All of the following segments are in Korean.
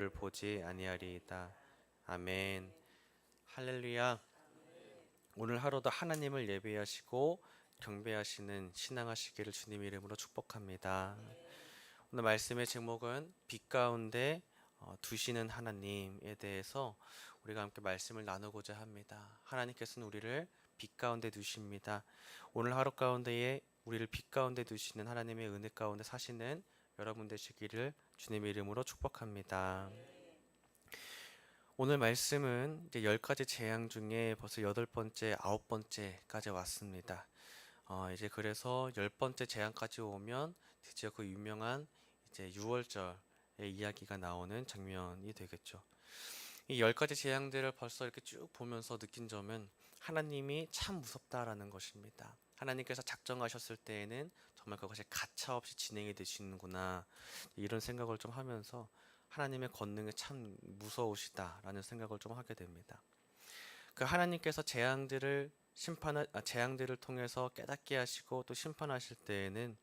를 보지 아니하리이다. 아멘. 할렐루야. 오늘 하루도 하나님을 예배하시고 경배하시는 신앙하시기를 주님 이름으로 축복합니다. 오늘 말씀의 제목은 빛 가운데 두시는 하나님에 대해서 우리가 함께 말씀을 나누고자 합니다. 하나님께서는 우리를 빛 가운데 두십니다. 오늘 하루 가운데에 우리를 빛 가운데 두시는 하나님의 은혜 가운데 사시는 여러분 되시기를 주님의 이름으로 축복합니다. 오늘 말씀은 이제 10가지 재앙 중에 벌써 8번째, 9번째까지 왔습니다. 이제 그래서 10번째 재앙까지 오면 드디어 그 유명한 이제 6월절의 이야기가 나오는 장면이 되겠죠. 이 10가지 재앙들을 벌써 이렇게 쭉 보면서 느낀 점은 하나님이 참 무섭다라는 것입니다. 하나님께서 작정하셨을 때에는 정말 그것이 가차없이 진행이 되시는구나, 이런 생각을 좀 하면서 하나님의 권능이 참 무서우시다라는 생각을 좀 하게 됩니다. 그 하나님께서 재앙들을 통해서 깨닫게 하시고 또 심판하실 때에는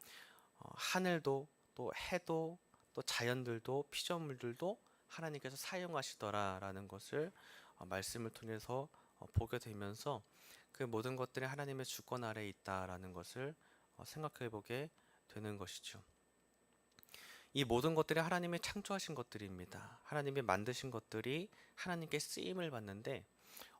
하늘도 또 해도 또 자연들도 피조물들도 하나님께서 사용하시더라라는 것을 말씀을 통해서 보게 되면서 그 모든 것들이 하나님의 주권 아래에 있다라는 것을 생각해 보게 되는 것이죠. 이 모든 것들이 하나님이 창조하신 것들입니다. 하나님이 만드신 것들이 하나님께 쓰임을 받는데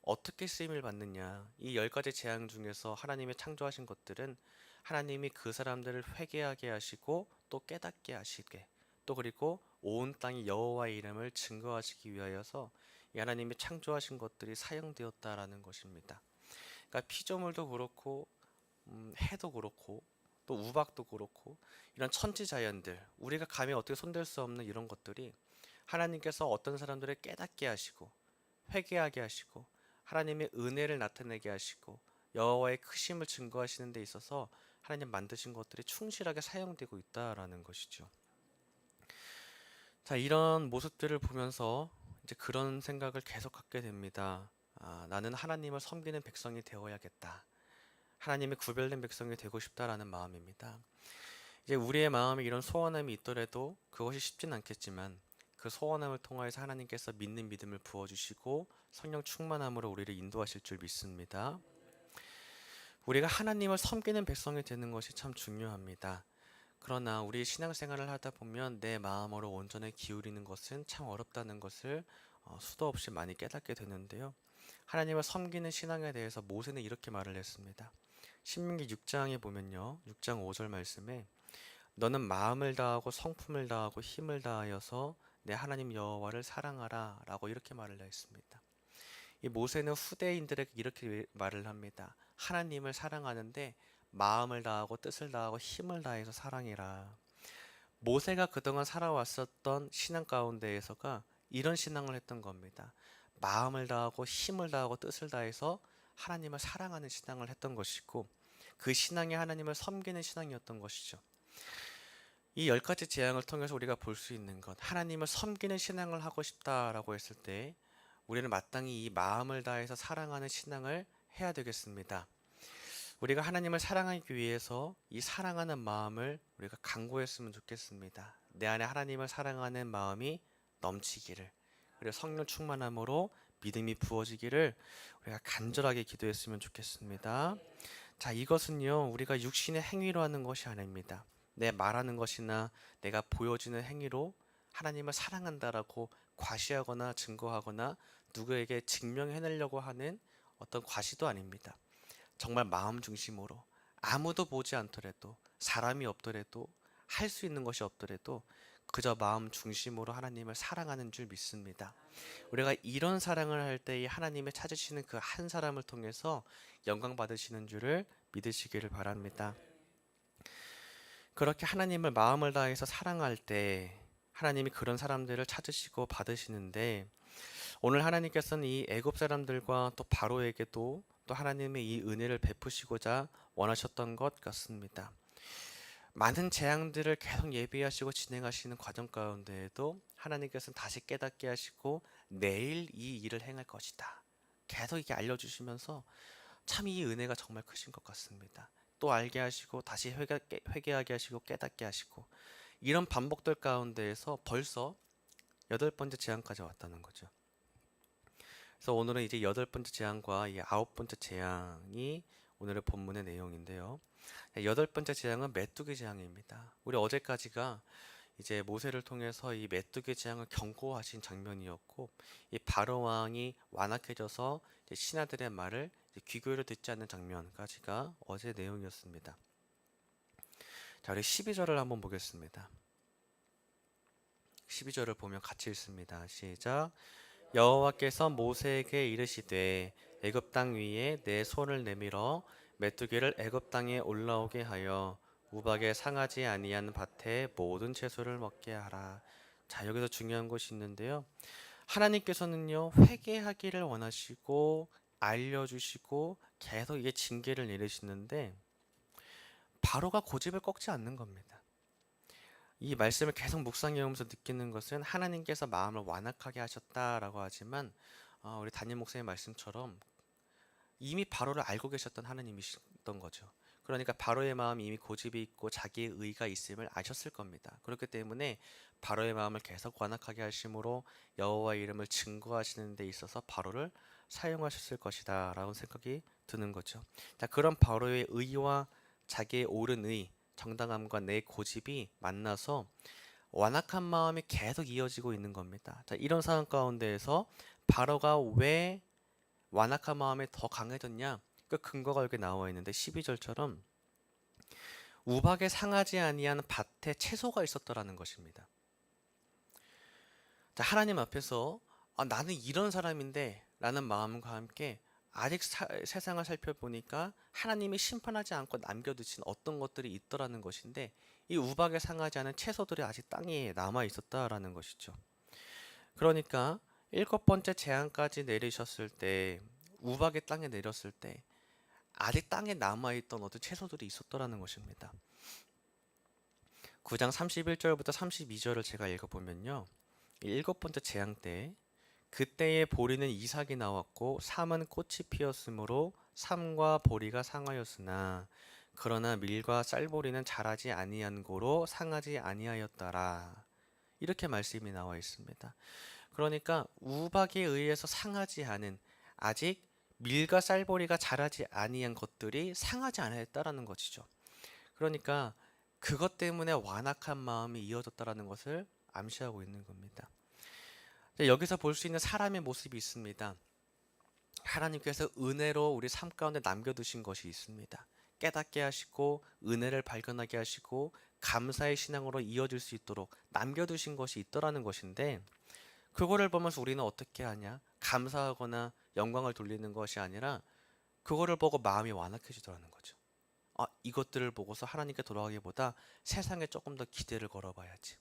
어떻게 쓰임을 받느냐? 이 10가지 재앙 중에서 하나님이 창조하신 것들은 하나님이 그 사람들을 회개하게 하시고 또 깨닫게 하시게, 또 그리고 온 땅이 여호와의 이름을 증거하시기 위하여서 이 하나님이 창조하신 것들이 사용되었다라는 것입니다. 그러니까 피조물도 그렇고 해도 그렇고 또 우박도 그렇고 이런 천지자연들, 우리가 감히 어떻게 손댈 수 없는 이런 것들이 하나님께서 어떤 사람들을 깨닫게 하시고 회개하게 하시고 하나님의 은혜를 나타내게 하시고 여호와의 크심을 증거하시는 데 있어서 하나님 만드신 것들이 충실하게 사용되고 있다라는 것이죠. 자, 이런 모습들을 보면서 이제 그런 생각을 계속 갖게 됩니다. 나는 하나님을 섬기는 백성이 되어야겠다. 하나님의 구별된 백성이 되고 싶다라는 마음입니다. 이제 우리의 마음에 이런 소원함이 있더라도 그것이 쉽진 않겠지만 그 소원함을 통하여서 하나님께서 믿는 믿음을 부어주시고 성령 충만함으로 우리를 인도하실 줄 믿습니다. 우리가 하나님을 섬기는 백성이 되는 것이 참 중요합니다. 그러나 우리 신앙생활을 하다 보면 내 마음으로 온전히 기울이는 것은 참 어렵다는 것을 수도 없이 많이 깨닫게 되는데요. 하나님을 섬기는 신앙에 대해서 모세는 이렇게 말을 했습니다. 신명기 6장에 보면요, 6장 5절 말씀에 너는 마음을 다하고 성품을 다하고 힘을 다하여서 내 하나님 여호와를 사랑하라 라고 이렇게 말을 했습니다. 이 모세는 후대인들에게 이렇게 말을 합니다. 하나님을 사랑하는데 마음을 다하고 뜻을 다하고 힘을 다해서 사랑해라. 모세가 그동안 살아왔었던 신앙 가운데에서가 이런 신앙을 했던 겁니다. 마음을 다하고 힘을 다하고 뜻을 다해서 하나님을 사랑하는 신앙을 했던 것이고 그 신앙이 하나님을 섬기는 신앙이었던 것이죠. 이 10가지 재앙을 통해서 우리가 볼 수 있는 것, 하나님을 섬기는 신앙을 하고 싶다라고 했을 때 우리는 마땅히 이 마음을 다해서 사랑하는 신앙을 해야 되겠습니다. 우리가 하나님을 사랑하기 위해서 이 사랑하는 마음을 우리가 강구했으면 좋겠습니다. 내 안에 하나님을 사랑하는 마음이 넘치기를, 그리고 성령 충만함으로 믿음이 부어지기를 우리가 간절하게 기도했으면 좋겠습니다. 자, 이것은요, 우리가 육신의 행위로 하는 것이 아닙니다. 내 말하는 것이나 내가 보여지는 행위로 하나님을 사랑한다라고 과시하거나 증거하거나 누구에게 증명해내려고 하는 어떤 과시도 아닙니다. 정말 마음 중심으로 아무도 보지 않더라도 사람이 없더라도 할 수 있는 것이 없더라도 그저 마음 중심으로 하나님을 사랑하는 줄 믿습니다. 우리가 이런 사랑을 할 때 하나님의 찾으시는 그 한 사람을 통해서 영광 받으시는 줄을 믿으시기를 바랍니다. 그렇게 하나님을 마음을 다해서 사랑할 때 하나님이 그런 사람들을 찾으시고 받으시는데 오늘 하나님께서는 이 애굽 사람들과 또 바로에게도 또 하나님의 이 은혜를 베푸시고자 원하셨던 것 같습니다. 많은 재앙들을 계속 예비하시고 진행하시는 과정 가운데에도 하나님께서는 다시 깨닫게 하시고 내일 이 일을 행할 것이다, 계속 이렇게 알려주시면서 참 이 은혜가 정말 크신 것 같습니다. 또 알게 하시고 다시 회개하게 하시고 깨닫게 하시고 이런 반복들 가운데에서 벌써 여덟 번째 재앙까지 왔다는 거죠. 그래서 오늘은 이제 여덟 번째 재앙과 이 아홉 번째 재앙이 오늘의 본문의 내용인데요. 여덟 번째 재앙은 메뚜기 재앙입니다. 우리 어제까지가 이제 모세를 통해서 이 메뚜기 재앙을 경고하신 장면이었고, 이 바로 왕이 완악해져서 이제 신하들의 말을 이제 귀교를 듣지 않는 장면까지가 어제 내용이었습니다. 자, 우리 12절을 한번 보겠습니다. 12절을 보면 같이 읽습니다. 시작. 여호와께서 모세에게 이르시되 애굽 땅 위에 내 손을 내밀어 메뚜기를 애굽 땅에 올라오게 하여 우박에 상하지 아니한 밭에 모든 채소를 먹게 하라. 자, 여기서 중요한 것이 있는데요. 하나님께서는요, 회개하기를 원하시고 알려주시고 계속 이게 징계를 내리시는데 바로가 고집을 꺾지 않는 겁니다. 이 말씀을 계속 묵상해오면서 느끼는 것은 하나님께서 마음을 완악하게 하셨다라고 하지만 우리 담임 목사님 말씀처럼 이미 바로를 알고 계셨던 하나님이셨던 거죠. 그러니까 바로의 마음이 이미 고집이 있고 자기의 의가 있음을 아셨을 겁니다. 그렇기 때문에 바로의 마음을 계속 완악하게 하심으로 여호와의 이름을 증거하시는 데 있어서 바로를 사용하셨을 것이다 라고 생각이 드는 거죠. 자, 그런 바로의 의와 자기의 옳은 의, 정당함과 내 고집이 만나서 완악한 마음이 계속 이어지고 있는 겁니다. 자, 이런 상황 가운데에서 바로가 왜 완악한 마음이 더 강해졌냐? 그 근거가 여기 나와 있는데 12절처럼 우박에 상하지 아니한 밭에 채소가 있었더라는 것입니다. 자, 하나님 앞에서 나는 이런 사람인데 라는 마음과 함께 아직 세상을 살펴보니까 하나님이 심판하지 않고 남겨두신 어떤 것들이 있더라는 것인데 이 우박에 상하지 않은 채소들이 아직 땅에 남아 있었다라는 것이죠. 그러니까 일곱 번째 재앙까지 내리셨을 때 우박의 땅에 내렸을 때 아직 땅에 남아있던 어떤 채소들이 있었더라는 것입니다. 9장 31절부터 32절을 제가 읽어보면요. 일곱 번째 재앙 때 그때에 보리는 이삭이 나왔고 삼은 꽃이 피었으므로 삼과 보리가 상하였으나 그러나 밀과 쌀보리는 자라지 아니한 고로 상하지 아니하였더라. 이렇게 말씀이 나와 있습니다. 그러니까 우박에 의해서 상하지 않은 아직 밀과 쌀보리가 자라지 아니한 것들이 상하지 않았다라는 것이죠. 그러니까 그것 때문에 완악한 마음이 이어졌다라는 것을 암시하고 있는 겁니다. 여기서 볼 수 있는 사람의 모습이 있습니다. 하나님께서 은혜로 우리 삶 가운데 남겨두신 것이 있습니다. 깨닫게 하시고 은혜를 발견하게 하시고 감사의 신앙으로 이어질 수 있도록 남겨두신 것이 있더라는 것인데 그거를 보면서 우리는 어떻게 하냐? 감사하거나 영광을 돌리는 것이 아니라 그거를 보고 마음이 완악해지더라는 거죠. 이것들을 보고서 하나님께 돌아가기보다 세상에 조금 더 기대를 걸어봐야지.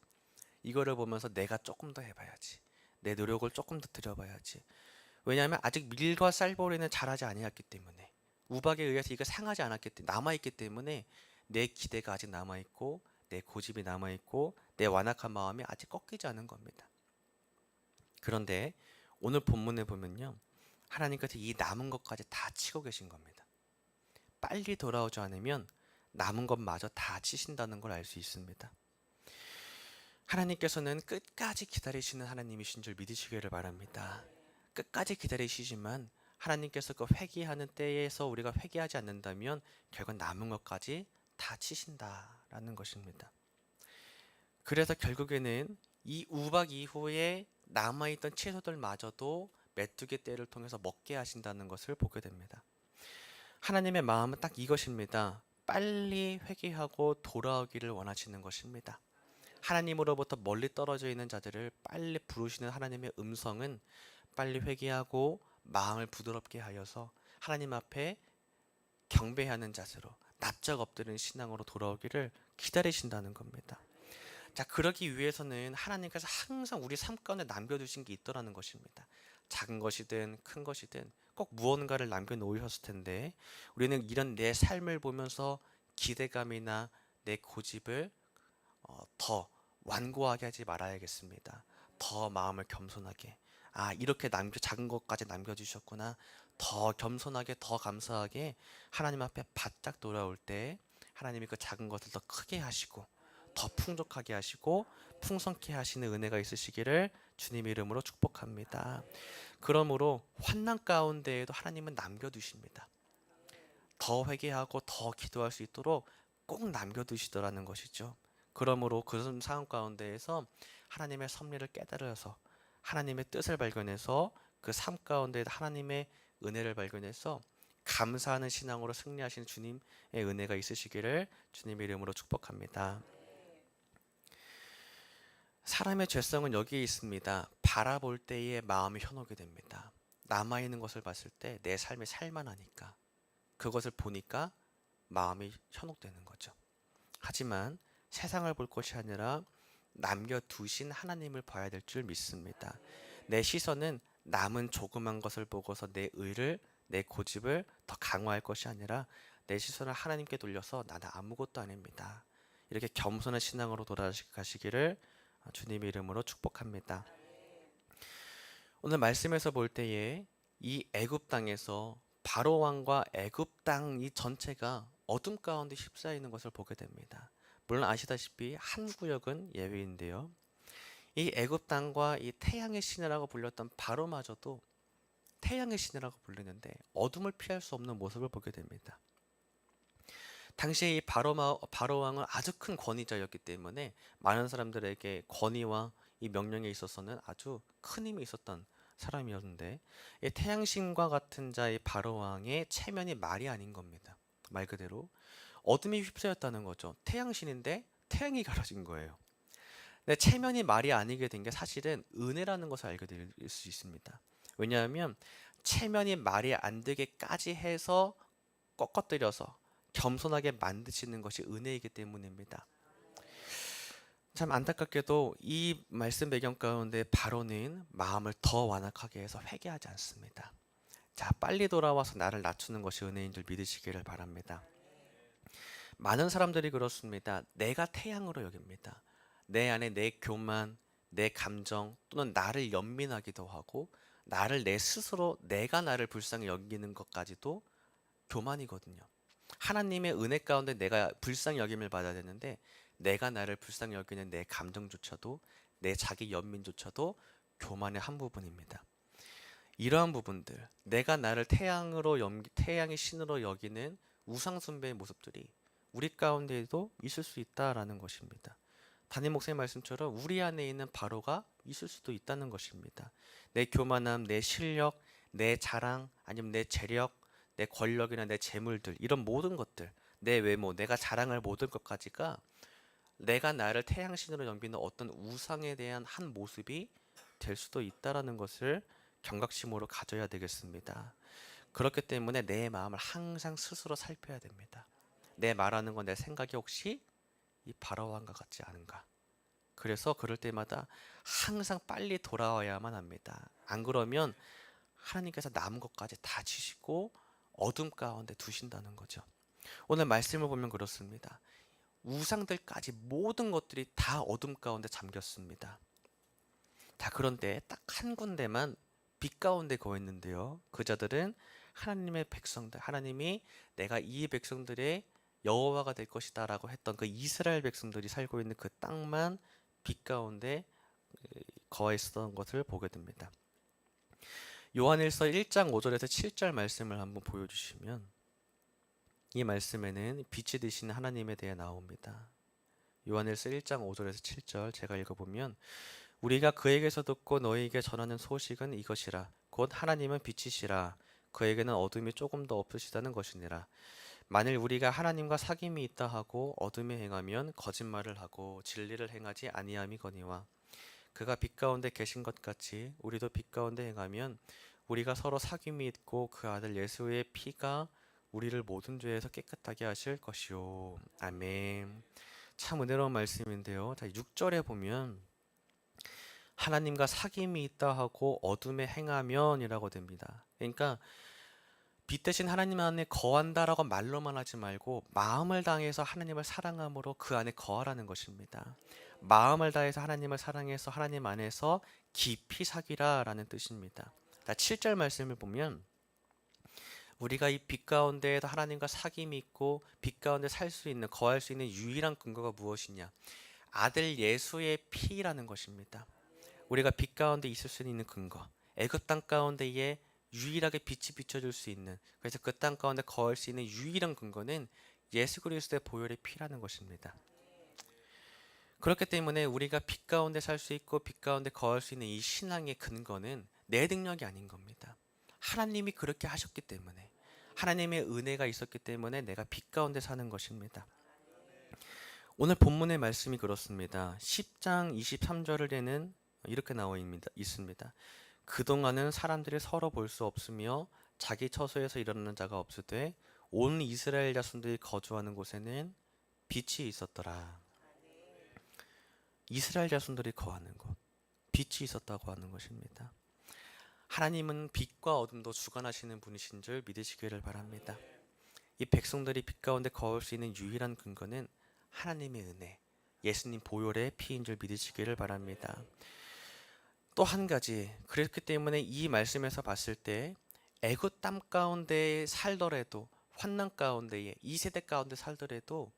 이거를 보면서 내가 조금 더 해봐야지. 내 노력을 조금 더 들여봐야지. 왜냐하면 아직 밀과 쌀보리는 자라지 아니었기 때문에 우박에 의해서 이거 상하지 않았기 때문에 남아있기 때문에 내 기대가 아직 남아있고 내 고집이 남아있고 내 완악한 마음이 아직 꺾이지 않은 겁니다. 그런데 오늘 본문에 보면요. 하나님께서 이 남은 것까지 다 치고 계신 겁니다. 빨리 돌아오지 않으면 남은 것마저 다 치신다는 걸 알 수 있습니다. 하나님께서는 끝까지 기다리시는 하나님이신 줄 믿으시기를 바랍니다. 끝까지 기다리시지만 하나님께서 그 회개하는 때에서 우리가 회개하지 않는다면 결국 남은 것까지 다 치신다라는 것입니다. 그래서 결국에는 이 우박 이후에 남아있던 채소들마저도 메뚜기 떼를 통해서 먹게 하신다는 것을 보게 됩니다. 하나님의 마음은 딱 이것입니다. 빨리 회개하고 돌아오기를 원하시는 것입니다. 하나님으로부터 멀리 떨어져 있는 자들을 빨리 부르시는 하나님의 음성은 빨리 회개하고 마음을 부드럽게 하여서 하나님 앞에 경배하는 자세로 납작 엎드리는 신앙으로 돌아오기를 기다리신다는 겁니다. 자, 그러기 위해서는 하나님께서 항상 우리 삶 가운데 남겨두신 게 있더라는 것입니다. 작은 것이든 큰 것이든 꼭 무언가를 남겨놓으셨을 텐데 우리는 이런 내 삶을 보면서 기대감이나 내 고집을 더 완고하게 하지 말아야겠습니다. 더 마음을 겸손하게 이렇게 작은 것까지 남겨주셨구나. 더 겸손하게 더 감사하게 하나님 앞에 바짝 돌아올 때 하나님이 그 작은 것을 더 크게 하시고 더 풍족하게 하시고 풍성케 하시는 은혜가 있으시기를 주님 이름으로 축복합니다. 그러므로 환난 가운데에도 하나님은 남겨두십니다. 더 회개하고 더 기도할 수 있도록 꼭 남겨두시더라는 것이죠. 그러므로 그런 상황 가운데에서 하나님의 섭리를 깨달아서 하나님의 뜻을 발견해서 그 삶 가운데 하나님의 은혜를 발견해서 감사하는 신앙으로 승리하시는 주님의 은혜가 있으시기를 주님의 이름으로 축복합니다. 사람의 죄성은 여기에 있습니다. 바라볼 때에 마음이 현혹이 됩니다. 남아있는 것을 봤을 때 내 삶이 살만하니까 그것을 보니까 마음이 현혹되는 거죠. 하지만 세상을 볼 것이 아니라 남겨두신 하나님을 봐야 될 줄 믿습니다. 내 시선은 남은 조그만 것을 보고서 내 의를, 내 고집을 더 강화할 것이 아니라 내 시선을 하나님께 돌려서 나는 아무것도 아닙니다. 이렇게 겸손한 신앙으로 돌아가시기를 주님의 이름으로 축복합니다. 오늘 말씀에서 볼 때에 이 애굽 땅에서 바로 왕과 애굽 땅 이 전체가 어둠 가운데 휩싸여 있는 것을 보게 됩니다. 물론 아시다시피 한 구역은 예외인데요. 이 애굽 땅과 이 태양의 신이라고 불렸던 바로마저도 태양의 신이라고 불리는데 어둠을 피할 수 없는 모습을 보게 됩니다. 당시에 이 바로 왕은 아주 큰 권위자였기 때문에 많은 사람들에게 권위와 이 명령에 있어서는 아주 큰 힘이 있었던 사람이었는데 이 태양신과 같은 자의 바로 왕의 체면이 말이 아닌 겁니다. 말 그대로 어둠이 휩싸였다는 거죠. 태양신인데 태양이 가려진 거예요. 근데 체면이 말이 아니게 된 게 사실은 은혜라는 것을 알게 될 수 있습니다. 왜냐하면 체면이 말이 안 되게까지 해서 꺾어뜨려서 겸손하게 만드시는 것이 은혜이기 때문입니다. 참 안타깝게도 이 말씀 배경 가운데 바로는 마음을 더 완악하게 해서 회개하지 않습니다. 자, 빨리 돌아와서 나를 낮추는 것이 은혜인 줄 믿으시기를 바랍니다. 많은 사람들이 그렇습니다. 내가 태양으로 여깁니다. 내 안에 내 교만, 내 감정 또는 나를 연민하기도 하고 나를 내 스스로 내가 나를 불쌍히 여기는 것까지도 교만이거든요. 하나님의 은혜 가운데 내가 불쌍히 여김을 받아야 되는데 내가 나를 불쌍히 여기는 내 감정조차도 내 자기 연민조차도 교만의 한 부분입니다. 이러한 부분들, 내가 나를 태양의 신으로 여기는 우상 숭배의 모습들이 우리 가운데에도 있을 수 있다라는 것입니다. 담임 목사님 말씀처럼 우리 안에 있는 바로가 있을 수도 있다는 것입니다. 내 교만함, 내 실력, 내 자랑, 아니면 내 재력, 내 권력이나 내 재물들, 이런 모든 것들, 내 외모, 내가 자랑할 모든 것까지가 내가 나를 태양신으로 여기는 어떤 우상에 대한 한 모습이 될 수도 있다라는 것을 경각심으로 가져야 되겠습니다. 그렇기 때문에 내 마음을 항상 스스로 살펴야 됩니다. 내 말하는 건 내 생각이 혹시 이 바로왕과 같지 않은가? 그래서 그럴 때마다 항상 빨리 돌아와야만 합니다. 안 그러면 하나님께서 남은 것까지 다 지시고 어둠 가운데 두신다는 거죠. 오늘 말씀을 보면 그렇습니다. 우상들까지 모든 것들이 다 어둠 가운데 잠겼습니다. 자, 그런데 딱 한 군데만 빛 가운데 거했는데요. 그 자들은 하나님의 백성들, 하나님이 내가 이 백성들의 여호와가 될 것이다 라고 했던 그 이스라엘 백성들이 살고 있는 그 땅만 빛 가운데 거했었던 것을 보게 됩니다. 요한일서 1장 5절에서 7절 말씀을 한번 보여주시면 이 말씀에는 빛이 되시는 하나님에 대해 나옵니다. 요한일서 1장 5절에서 7절 제가 읽어보면 우리가 그에게서 듣고 너희에게 전하는 소식은 이것이라 곧 하나님은 빛이시라 그에게는 어둠이 조금도 없으시다는 것이니라. 만일 우리가 하나님과 사귐이 있다 하고 어둠에 행하면 거짓말을 하고 진리를 행하지 아니함이거니와 그가 빛 가운데 계신 것 같이 우리도 빛 가운데 행하면 우리가 서로 사귐이 있고 그 아들 예수의 피가 우리를 모든 죄에서 깨끗하게 하실 것이요. 아멘. 참 은혜로운 말씀인데요. 자, 6절에 보면 하나님과 사귐이 있다 하고 어둠에 행하면 이라고 됩니다. 그러니까 빛 대신 하나님 안에 거한다라고 말로만 하지 말고 마음을 다해서 하나님을 사랑함으로 그 안에 거하라는 것입니다. 마음을 다해서 하나님을 사랑해서 하나님 안에서 깊이 사귀라라는 뜻입니다. 7절 말씀을 보면 우리가 이 빛 가운데에서 하나님과 사귐이 있고 빛 가운데 살 수 있는 거할 수 있는 유일한 근거가 무엇이냐? 아들 예수의 피라는 것입니다. 우리가 빛 가운데 있을 수 있는 근거, 애굽 땅 가운데에 유일하게 빛이 비춰줄 수 있는, 그래서 그 땅 가운데 거할 수 있는 유일한 근거는 예수 그리스도의 보혈의 피라는 것입니다. 그렇기 때문에 우리가 빛 가운데 살 수 있고 빛 가운데 거할 수 있는 이 신앙의 근거는 내 능력이 아닌 겁니다. 하나님이 그렇게 하셨기 때문에, 하나님의 은혜가 있었기 때문에 내가 빛 가운데 사는 것입니다. 오늘 본문의 말씀이 그렇습니다. 10장 23절에는 이렇게 나와 있습니다. 그동안은 사람들이 서로 볼 수 없으며 자기 처소에서 일어나는 자가 없으되 온 이스라엘 자손들이 거주하는 곳에는 빛이 있었더라. 이스라엘 자손들이 거하는 곳, 빛이 있었다고 하는 것입니다. 하나님은 빛과 어둠도 주관하시는 분이신 줄 믿으시기를 바랍니다. 이 백성들이 빛 가운데 거할 수 있는 유일한 근거는 하나님의 은혜, 예수님 보혈의 피인 줄 믿으시기를 바랍니다. 또 한 가지, 그렇기 때문에 이 말씀에서 봤을 때 애굽 땅 가운데 살더라도, 환난 가운데에 이 세대 가운데 살더라도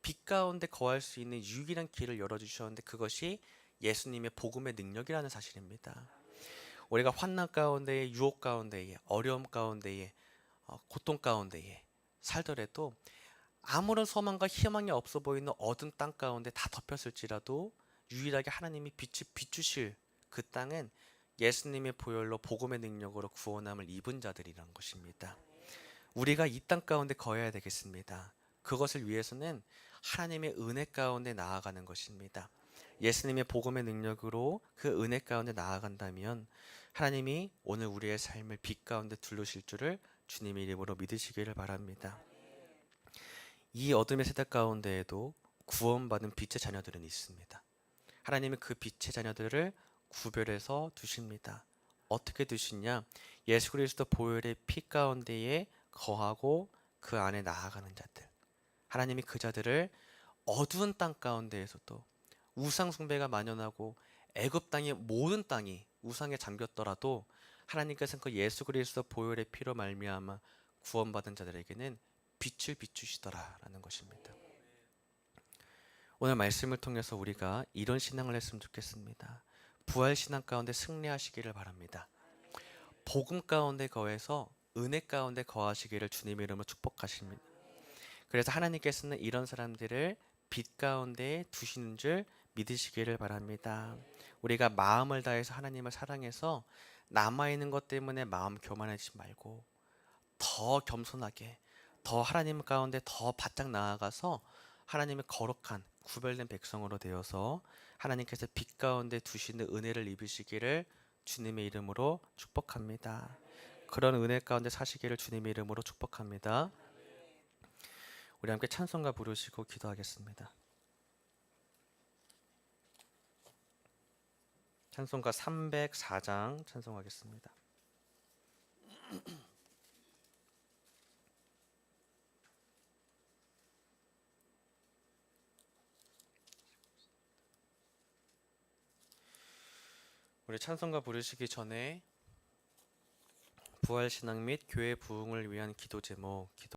빛 가운데 거할 수 있는 유일한 길을 열어주셨는데, 그것이 예수님의 복음의 능력이라는 사실입니다. 우리가 환난 가운데에, 유혹 가운데에, 어려움 가운데에, 고통 가운데에 살더라도 아무런 소망과 희망이 없어 보이는 어두운 땅 가운데 다 덮였을지라도 유일하게 하나님이 빛을 비추실 그 땅은 예수님의 보혈로 복음의 능력으로 구원함을 입은 자들이란 것입니다. 우리가 이 땅 가운데 거해야 되겠습니다. 그것을 위해서는 하나님의 은혜 가운데 나아가는 것입니다. 예수님의 복음의 능력으로 그 은혜 가운데 나아간다면 하나님이 오늘 우리의 삶을 빛 가운데 둘러실 줄을 주님의 이름으로 믿으시기를 바랍니다. 이 어둠의 세대 가운데에도 구원받은 빛의 자녀들은 있습니다. 하나님은 그 빛의 자녀들을 구별해서 두십니다. 어떻게 두시냐? 예수 그리스도 보혈의 피 가운데에 거하고 그 안에 나아가는 자들. 하나님이 그 자들을 어두운 땅 가운데에서도, 우상 숭배가 만연하고 애굽 땅의 모든 땅이 우상에 잠겼더라도 하나님께서는 그 예수 그리스도 보혈의 피로 말미암아 구원받은 자들에게는 빛을 비추시더라라는 것입니다. 오늘 말씀을 통해서 우리가 이런 신앙을 했으면 좋겠습니다. 부활 신앙 가운데 승리하시기를 바랍니다. 복음 가운데 거해서 은혜 가운데 거하시기를 주님의 이름으로 축복하십니다. 그래서 하나님께서는 이런 사람들을 빛 가운데 두시는 줄 믿으시기를 바랍니다. 우리가 마음을 다해서 하나님을 사랑해서 남아있는 것 때문에 마음 교만하지 말고 더 겸손하게, 더 하나님 가운데 더 바짝 나아가서 하나님의 거룩한 구별된 백성으로 되어서 하나님께서 빛 가운데 두시는 은혜를 입으시기를 주님의 이름으로 축복합니다. 그런 은혜 가운데 사시기를 주님의 이름으로 축복합니다. 우리 함께 찬송가 부르시고 기도하겠습니다. 찬송가 304장 찬송하겠습니다. 우리 찬송가 부르시기 전에 부활신앙 및 교회 부흥을 위한 기도 제목